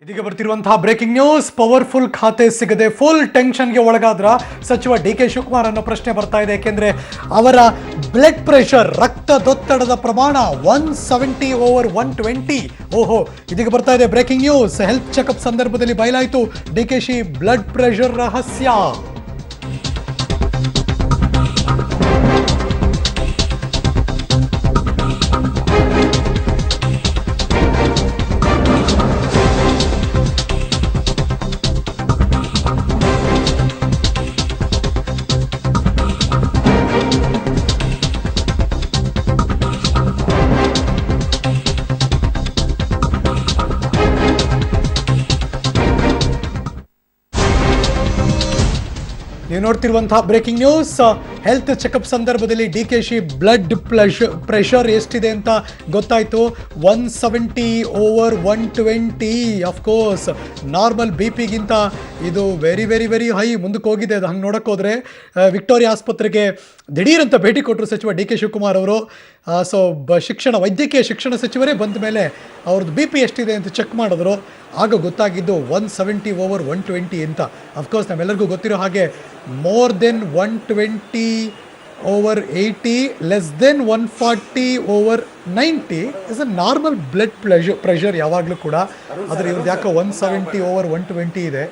ಇದೀಗ ಬರ್ತಿರುವಂತಹ breaking news. Powerful ಖಾತೆ ಸಿಗದೆ ಫುಲ್ ಟೆನ್ಷನ್ಗೆ ಒಳಗಾದ್ರ ಸಚಿವ ಡಿ.ಕೆ. ಶಿವಕುಮಾರ್ ಅನ್ನೋ ಪ್ರಶ್ನೆ ಬರ್ತಾ ಇದೆ. ಯಾಕೆಂದ್ರೆ ಅವರ ಬ್ಲಡ್ ಪ್ರೆಷರ್ ರಕ್ತದೊತ್ತಡದ ಪ್ರಮಾಣ 170/120. ಓಹೋ, ಇದೀಗ ಬರ್ತಾ ಇದೆ ಬ್ರೇಕಿಂಗ್ ನ್ಯೂಸ್. ಹೆಲ್ತ್ ಚೆಕಪ್ ಸಂದರ್ಭದಲ್ಲಿ ಬಯಲಾಯಿತು ಡಿ.ಕೆ.ಶಿ ಬ್ಲಡ್ ಪ್ರೆಷರ್ ರಹಸ್ಯ. ನೀವು ನೋಡ್ತಿರುವಂತಹ ಬ್ರೇಕಿಂಗ್ ನ್ಯೂಸ್. ಹೆಲ್ತ್ ಚೆಕಪ್ ಸಂದರ್ಭದಲ್ಲಿ ಡಿ.ಕೆ.ಶಿ ಬ್ಲಡ್ ಪ್ರೆಷರ್ ಎಷ್ಟಿದೆ ಅಂತ ಗೊತ್ತಾಯಿತು. 170/120. ಅಫ್ಕೋರ್ಸ್ ನಾರ್ಮಲ್ ಬಿ.ಪಿಗಿಂತ ಇದು ವೆರಿ ವೆರಿ ವೆರಿ ಹೈ ಮುಂದಕ್ಕೆ ಹೋಗಿದೆ. ಅದು ಹಂಗೆ ನೋಡೋಕೆ ಹೋದರೆ ವಿಕ್ಟೋರಿಯಾ ಆಸ್ಪತ್ರೆಗೆ ದಿಢೀರಂತ ಭೇಟಿ ಕೊಟ್ಟರು ಸಚಿವ ಡಿ.ಕೆ. ಶಿವಕುಮಾರ್ ಅವರು. ಸೊ ವೈದ್ಯಕೀಯ ಶಿಕ್ಷಣ ಸಚಿವರೇ ಬಂದ ಮೇಲೆ ಅವ್ರದ್ದು ಬಿ.ಪಿ ಎಷ್ಟಿದೆ ಅಂತ ಚೆಕ್ ಮಾಡಿದ್ರು. ಆಗ ಗೊತ್ತಾಗಿದ್ದು 170/120 ಅಂತ. ಅಫ್ಕೋರ್ಸ್ ನಮ್ಮೆಲ್ಲರಿಗೂ ಗೊತ್ತಿರೋ ಹಾಗೆ more than 120/80 less than 140/90 is a normal blood pressure ಯಾವಾಗಲೂ ಕೂಡ. ಆದರೆ ಇವ್ರದ್ದು ಯಾಕೋ 170/120 ಇದೆ,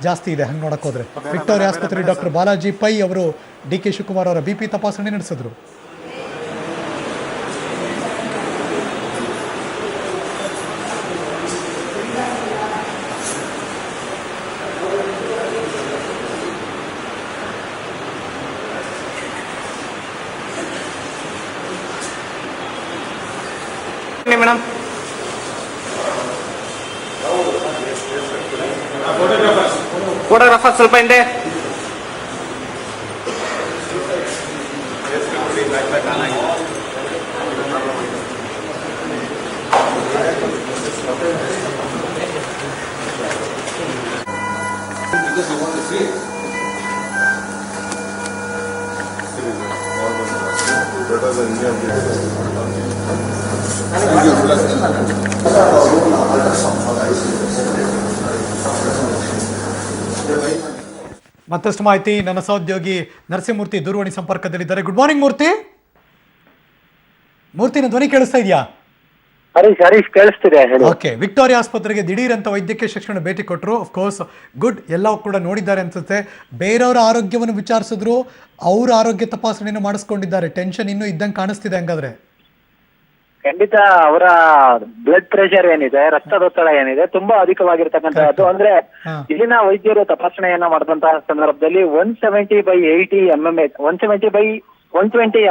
ಜಾಸ್ತಿ ಇದೆ ಹಂಗೆ ನೋಡೋಕೆ ಹೋದರೆ. ವಿಕ್ಟೋರಿಯಾ ಆಸ್ಪತ್ರೆ ಡಾಕ್ಟರ್ ಬಾಲಾಜಿ ಪೈ ಅವರು ಡಿ.ಕೆ. ಶಿವಕುಮಾರ್ ಅವರ ಬಿ.ಪಿ ತಪಾಸಣೆ ನಡೆಸಿದ್ರು. ಮೇಡಮ್, ಫೋಟೋಗ್ರಾಫರ್ ಸ್ವಲ್ಪ ಹಿಂದೆ. ಮತ್ತಷ್ಟು ಮಾಹಿತಿ ನನ್ನ ಸಹೋದ್ಯೋಗಿ ನರಸಿಂಹಮೂರ್ತಿ ದೂರವಾಣಿ ಸಂಪರ್ಕದಲ್ಲಿದ್ದಾರೆ. ಗುಡ್ ಮಾರ್ನಿಂಗ್ ಮೂರ್ತಿ. ನನ್ನ ಧ್ವನಿ ಕೇಳಿಸ್ತಾ ಇದೆಯಾ? ಹರೀಶ್ ಕೇಳಿಸ್ತಿದೆ. ಓಕೆ, ವಿಕ್ಟೋರಿಯಾ ಆಸ್ಪತ್ರೆಗೆ ದಿಢೀರ್ ಅಂತ ವೈದ್ಯಕೀಯ ಶಿಕ್ಷಣ ಭೇಟಿ ಕೊಟ್ಟರು. ಅಫ್ಕೋರ್ಸ್ ಗುಡ್, ಎಲ್ಲವೂ ಕೂಡ ನೋಡಿದ್ದಾರೆ ಅನ್ಸುತ್ತೆ. ಬೇರೆಯವರ ಆರೋಗ್ಯವನ್ನು ವಿಚಾರಿಸಿದ್ರು, ಅವ್ರ ಆರೋಗ್ಯ ತಪಾಸಣೆಯನ್ನು ಮಾಡಿಸ್ಕೊಂಡಿದ್ದಾರೆ. ಟೆನ್ಷನ್ ಇನ್ನೂ ಇದ್ದಂಗೆ ಕಾಣಿಸ್ತಿದೆ ಹಂಗಾದ್ರೆ. ಖಂಡಿತ ಅವರ ಬ್ಲಡ್ ಪ್ರೆಷರ್ ಏನಿದೆ, ರಕ್ತದೊತ್ತಡ ಏನಿದೆ ತುಂಬಾ ಅಧಿಕವಾಗಿರ್ತಕ್ಕಂಥದ್ದು. ಅಂದ್ರೆ ಇಲ್ಲಿನ ವೈದ್ಯರು ತಪಾಸಣೆಯನ್ನ ಮಾಡಿದಂತಹ ಸಂದರ್ಭದಲ್ಲಿ 170/80 mmH 170/120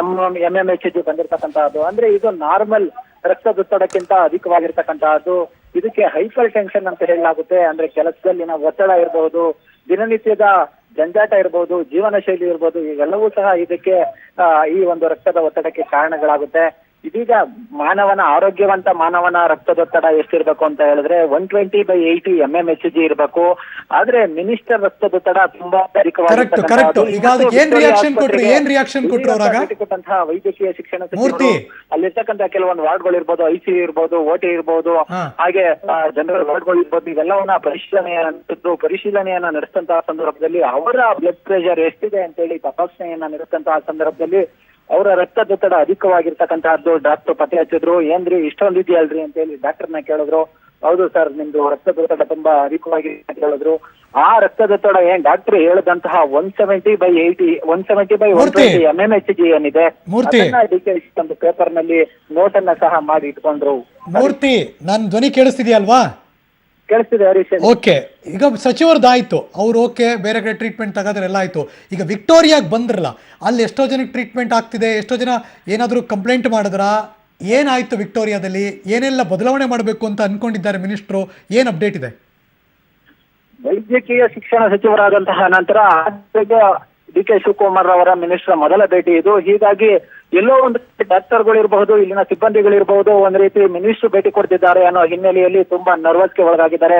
mmHg ಬಂದಿರತಕ್ಕಂತಹದ್ದು. ಅಂದ್ರೆ ಇದು ನಾರ್ಮಲ್ ರಕ್ತದೊತ್ತಡಕ್ಕಿಂತ ಅಧಿಕವಾಗಿರ್ತಕ್ಕಂತಹದ್ದು. ಇದಕ್ಕೆ ಹೈಪರ್ ಟೆನ್ಷನ್ ಅಂತ ಹೇಳಲಾಗುತ್ತೆ. ಅಂದ್ರೆ ಕೆಲಸದಲ್ಲಿನ ಒತ್ತಡ ಇರಬಹುದು, ದಿನನಿತ್ಯದ ಜಂಜಾಟ ಇರಬಹುದು, ಜೀವನ ಶೈಲಿ ಇರಬಹುದು, ಇವೆಲ್ಲವೂ ಸಹ ಇದಕ್ಕೆ ಈ ಒಂದು ರಕ್ತದ ಒತ್ತಡಕ್ಕೆ ಕಾರಣಗಳಾಗುತ್ತೆ. ಇದೀಗ ಆರೋಗ್ಯವಂತ ಮಾನವನ ರಕ್ತದೊತ್ತಡ ಎಷ್ಟಿರ್ಬೇಕು ಅಂತ ಹೇಳಿದ್ರೆ 120/80 mmHg ಇರಬೇಕು. ಆದ್ರೆ ಮಿನಿಸ್ಟರ್ ರಕ್ತದೊತ್ತಡ ತುಂಬಾ ಅಧಿಕವಾಗಿರ್ತಕ್ಕಂತಹ ವೈದ್ಯಕೀಯ ಶಿಕ್ಷಣ ಸಚಿವರು ಅಲ್ಲಿರ್ತಕ್ಕಂಥ ಕೆಲವೊಂದು ವಾರ್ಡ್ಗಳು ಇರ್ಬೋದು, ICU ಇರ್ಬೋದು, OT ಇರ್ಬೋದು, ಹಾಗೆ ಜನರಲ್ ವಾರ್ಡ್ಗಳು ಇರ್ಬೋದು, ಇವೆಲ್ಲವನ್ನ ಪರಿಶೀಲನೆಯನ್ನ ನಡೆಸಿದಂತಹ ಸಂದರ್ಭದಲ್ಲಿ ಅವರ ಬ್ಲಡ್ ಪ್ರೆಷರ್ ಎಷ್ಟಿದೆ ಅಂತೇಳಿ ತಪಾಸಣೆಯನ್ನ ನಡೆಸಿದಂತಹ ಸಂದರ್ಭದಲ್ಲಿ ಅವರ ರಕ್ತದೊತ್ತಡ ಅಧಿಕವಾಗಿರ್ತಕ್ಕಂತಹದ್ದು ಡಾಕ್ಟರ್ ಪತ್ತೆ ಹಚ್ಚಿದ್ರು. ಏನ್ರಿ ಇಷ್ಟೊಂದು ಇದೆಯಲ್ರಿ ಅಂತ ಹೇಳಿ ಡಾಕ್ಟರ್ನ ಕೇಳಿದ್ರು. ಹೌದು ಸರ್, ನಿಮ್ದು ರಕ್ತದೊತ್ತಡ ತುಂಬಾ ಅಧಿಕವಾಗಿ ಹೇಳಿದ್ರು. ಆ ರಕ್ತದೊತ್ತಡ ಡಾಕ್ಟರ್ ಹೇಳಿದಂತಹ 170/80 170/120 mmHg ಏನಿದೆ ಒಂದು ಪೇಪರ್ ನಲ್ಲಿ ನೋಟ್ ಅನ್ನ ಸಹ ಮಾಡಿ ಇಟ್ಕೊಂಡ್ರು. ಮೂರ್ತಿ, ನನ್ನ ಧ್ವನಿ ಕೇಳಿಸ್ತಿದ್ಯಲ್ವಾ? ಕೇಳಿಸ್ತಿದೆ ಹರೀಶ್. ಓಕೆ, ಈಗ ಸಚಿವರದಾಯ್ತು, ಅವ್ರು ಓಕೆ ಬೇರೆ ಕಡೆ ಟ್ರೀಟ್ಮೆಂಟ್ ತಗೋದ್ರೆಲ್ಲ ಆಯ್ತು. ಈಗ ವಿಕ್ಟೋರಿಯಾಗೆ ಬಂದ್ರಲ್ಲ, ಅಲ್ಲಿ ಎಷ್ಟೋ ಜನಕ್ಕೆ ಟ್ರೀಟ್ಮೆಂಟ್ ಆಗ್ತಿದೆ, ಎಷ್ಟೋ ಜನ ಏನಾದರೂ ಕಂಪ್ಲೇಂಟ್ ಮಾಡಿದ್ರ? ಏನಾಯ್ತು ವಿಕ್ಟೋರಿಯಾದಲ್ಲಿ? ಏನೆಲ್ಲ ಬದಲಾವಣೆ ಮಾಡಬೇಕು ಅಂತ ಅನ್ಕೊಂಡಿದ್ದಾರೆ ಮಿನಿಸ್ಟ್ರು? ಏನ್ ಅಪ್ಡೇಟ್ ಇದೆ? ವೈದ್ಯಕೀಯ ಶಿಕ್ಷಣ ಸಚಿವರಾದಂತಹ ನಂತರ ಡಿ.ಕೆ. ಶಿವಕುಮಾರ್ ಅವರ ಮಿನಿಸ್ಟರ್ ಮೊದಲ ಭೇಟಿ ಇದು. ಹೀಗಾಗಿ ಎಲ್ಲೋ ಒಂದು ಡಾಕ್ಟರ್ಗಳಿರಬಹುದು, ಇಲ್ಲಿನ ಸಿಬ್ಬಂದಿಗಳಿರಬಹುದು, ಒಂದ್ ರೀತಿ ಮಿನಿಸ್ಟರ್ ಭೇಟಿ ಕೊಡ್ತಿದ್ದಾರೆ ಅನ್ನೋ ಹಿನ್ನೆಲೆಯಲ್ಲಿ ತುಂಬಾ ನರ್ವಸ್ಗೆ ಒಳಗಾಗಿದ್ದಾರೆ.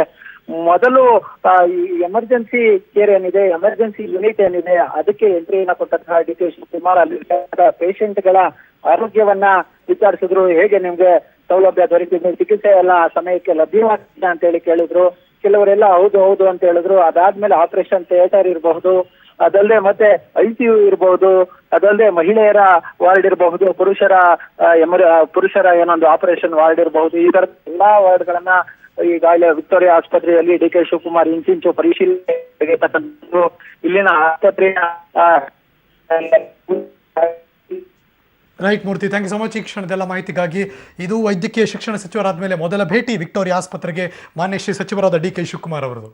ಮೊದಲು ಎಮರ್ಜೆನ್ಸಿ ಕೇರ್ ಏನಿದೆ, ಎಮರ್ಜೆನ್ಸಿ ಯೂನಿಟ್ ಏನಿದೆ, ಅದಕ್ಕೆ ಎಂಟ್ರಿಯನ್ನ ಕೊಟ್ಟಂತಹ ಡಿ.ಕೆ. ಶಿವಕುಮಾರ್ ಅಲ್ಲಿ ಪೇಷಂಟ್ ಗಳ ಆರೋಗ್ಯವನ್ನ ವಿಚಾರಿಸಿದ್ರು. ಹೇಗೆ ನಿಮ್ಗೆ ಸೌಲಭ್ಯ ದೊರೀತಿದೆ, ಚಿಕಿತ್ಸೆ ಎಲ್ಲ ಸಮಯಕ್ಕೆ ಲಭ್ಯವಾಗ್ತಿದೆ ಅಂತ ಹೇಳಿ ಕೇಳಿದ್ರು. ಕೆಲವರೆಲ್ಲ ಹೌದು ಹೌದು ಅಂತ ಹೇಳಿದ್ರು. ಅದಾದ್ಮೇಲೆ ಆಪರೇಷನ್ ಥಿಯೇಟರ್ ಇರಬಹುದು, ಅದಲ್ಲದೆ ಮತ್ತೆ ICU ಇರಬಹುದು, ಅದಲ್ಲದೆ ಮಹಿಳೆಯರ ವಾರ್ಡ್ ಇರಬಹುದು, ಪುರುಷರ ಏನೊಂದು ಆಪರೇಷನ್ ವಾರ್ಡ್ ಇರಬಹುದು. ಈ ತರದ ಎಲ್ಲಾ ವಾರ್ಡ್ಗಳನ್ನ ಈಗಾಗಲೇ ವಿಕ್ಟೋರಿಯಾ ಆಸ್ಪತ್ರೆಯಲ್ಲಿ DK ಶಿವಕುಮಾರ್ ಇಂಚಿಂಚು ಪರಿಶೀಲನೆ ಇಲ್ಲಿನ ಆಸ್ಪತ್ರೆಯ right Murthy, thank you so much ಈ ಕ್ಷಣದೆಲ್ಲ ಮಾಹಿತಿಗಾಗಿ. ಇದು ವೈದ್ಯಕೀಯ ಶಿಕ್ಷಣ ಸಚಿವರಾದ ಮೇಲೆ ಮೊದಲ ಭೇಟಿ ವಿಕ್ಟೋರಿಯಾ ಆಸ್ಪತ್ರೆಗೆ ಮಾನ್ಯ ಶ್ರೀ ಸಚಿವರಾದ DK ಶಿವಕುಮಾರ್ ಅವರದು.